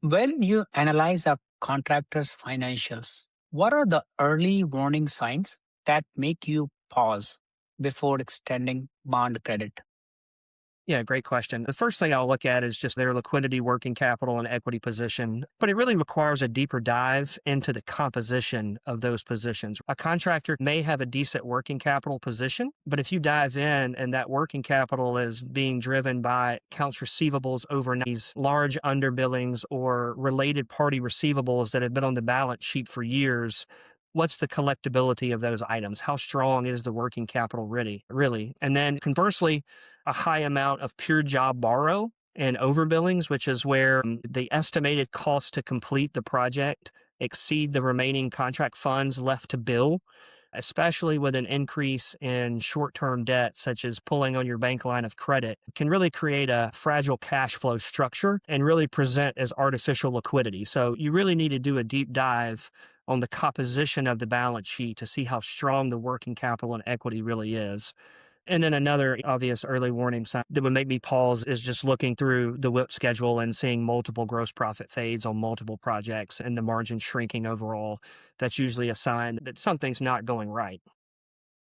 When you analyze a contractor's financials, what are the early warning signs that make you pause before extending bond credit? Yeah, great question. The first thing I'll look at is just their liquidity, working capital, and equity position, but it really requires a deeper dive into the composition of those positions. A contractor may have a decent working capital position, but if you dive in and that working capital is being driven by accounts receivables over these large underbillings or related party receivables that have been on the balance sheet for years, what's the collectibility of those items? How strong is the working capital really? And then conversely, a high amount of pure job borrow and overbillings, which is where the estimated cost to complete the project exceed the remaining contract funds left to bill, especially with an increase in short-term debt, such as pulling on your bank line of credit, can really create a fragile cash flow structure and really present as artificial liquidity. So you really need to do a deep dive on the composition of the balance sheet to see how strong the working capital and equity really is. And then another obvious early warning sign that would make me pause is just looking through the WIP schedule and seeing multiple gross profit fades on multiple projects and the margin shrinking overall. That's usually a sign that something's not going right.